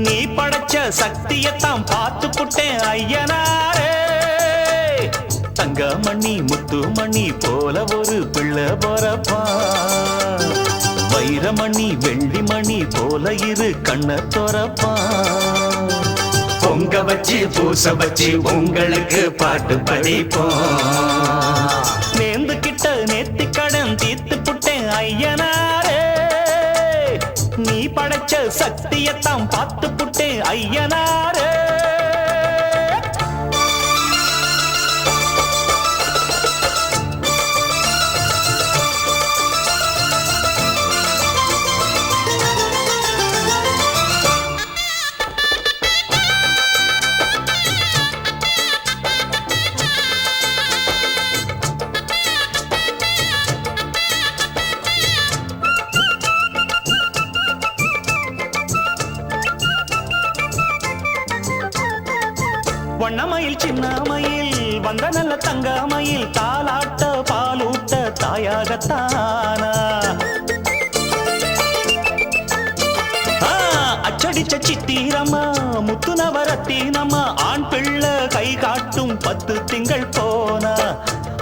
நீ படைச்ச சக்தியத்தான் பார்த்து புட்டேன் ஐயனாரே. தங்கமணி முத்துமணி போல ஒரு பிள்ளை பொறப்பா, வைரமணி வெள்ளிமணி போல இரு கண்ண தொரப்பா. பொங்க வச்சு பூச வச்சு உங்களுக்கு பாட்டு படிப்போம். நேர்ந்து கிட்ட நேத்தி கடன் தீர்த்து புட்டேன் ஐயனாரே. நீ படைச்ச சக்தியத்தான் பார்த்து புட்டேன் ஐயனாரே. வண்ணமயில் சின்னமயில் வந்த நல்ல தங்கமயில் தாலாட்ட பாலூட்ட தாயாகத்தானா. அச்சடிச்ச சித்திரம்மா முத்து நவரத்தினம்மா ஆண் பிள்ளை கை காட்டும் 10 திங்கள் போனா.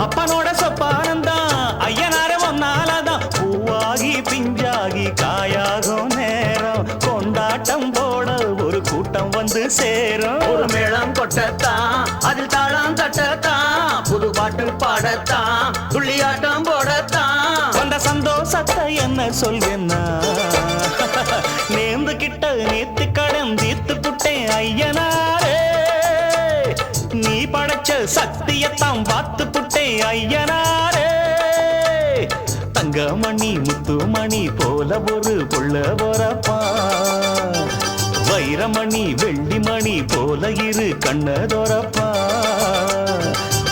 அப்பனோட சொப்பானந்தான் ஐயனார ஒன்னாலதான் பூவாகி பிஞ்சாகி காயாகும் நேரம். கொண்டாட்டம் போட ஒரு கூட்டம் வந்து சேரும். ஒரு மேளம் கொட்டத்தான் அதில் தாளம் தட்டத்தான் புது பாட்டு பாடத்தான் துள்ளியாட்டம் போடத்தான். அந்த சந்தோஷத்தை என்ன சொல்வேன்னா, நேர்ந்து கிட்ட நேத்து கடன் தீர்த்து புட்டேன் ஐயனாரே. நீ படைச்ச சக்தியத்தான் பார்த்து புட்டேன் ஐயனாரே. தங்கமணி முத்துமணி போல ஒரு புள்ள பொறப்பா, வைரமணி வெள்ளிமணி போல இரு கண்ண தொரப்பா.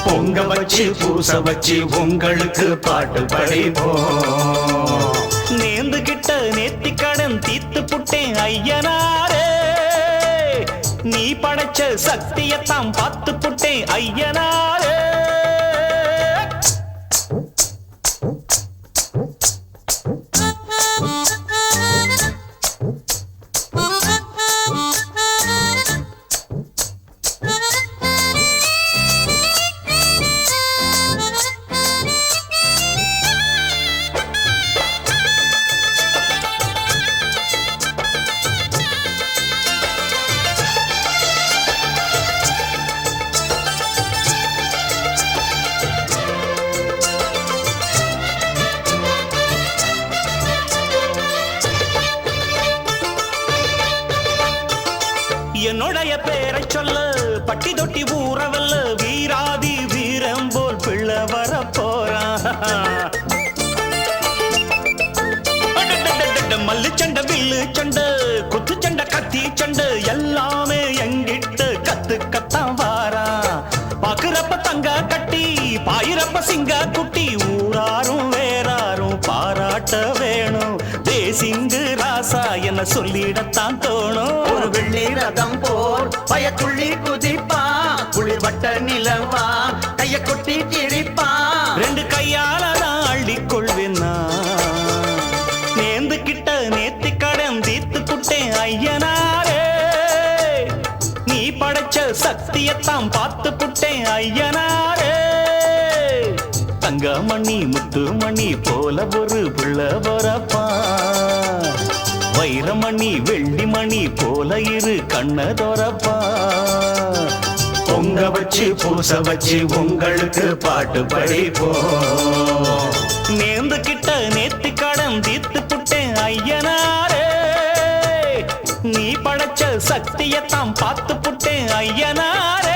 பொங்க வச்சு பூச வச்சு உங்களுக்கு பாட்டு படிப்போம். நேர்ந்து கிட்ட நேத்தி கடன் தீர்த்து புட்டேன் ஐயனாரே. நீ படைச்ச சக்தியத்தான் பார்த்து புட்டேன் ஐயனாரே. என்னுடைய பேரை சொல்ல பட்டி தொட்டி ஊறவல்ல வீராதி வீரம் போல் பிள்ளை வர போறான். மல்லு சண்டை வில்லு சண்டை குத்து சண்டை கத்தி சண்டை எல்லாமே எங்கிட்ட கத்துக்கத்தான் வாரான். பாக்குறப்ப தங்க கட்டி பாயிரப்ப சிங்க குட்டி ஊராரும் வேறாரும் பாராட்ட வேணும். தேசிங்கு ராசா என்ன சொல்லிடத்தான் தோணும். ஒரு வெள்ளி ரதம் போல் பயத்துள்ளி குதிப்பா குளிர் வட்ட நிலவா கைய கொட்டி கிழிப்பா. 2 கையால நான் அள்ளிக்கொள்வேன்னா, நேர்ந்து கிட்ட நேத்தி கடன் தீர்த்து புட்டேன் ஐயனாரே. நீ படைச்ச சக்தியத்தான் பார்த்து புட்டேன் ஐயனாரே. தங்கமணி முத்துமணி போல ஒரு புள்ள பொறப்பா, வைரமணி வெள்ளிமணி போல இரு கண்ண தொரப்பா. பொங்க வச்சு பூச வச்சு உங்களுக்கு பாட்டு படிப்போம். நேர்ந்து கிட்ட நேத்தி கடன் தீர்த்து புட்டேன் ஐயனாரே. நீ படைச்ச சக்தியத்தான் பார்த்து புட்டேன் ஐயனாரே.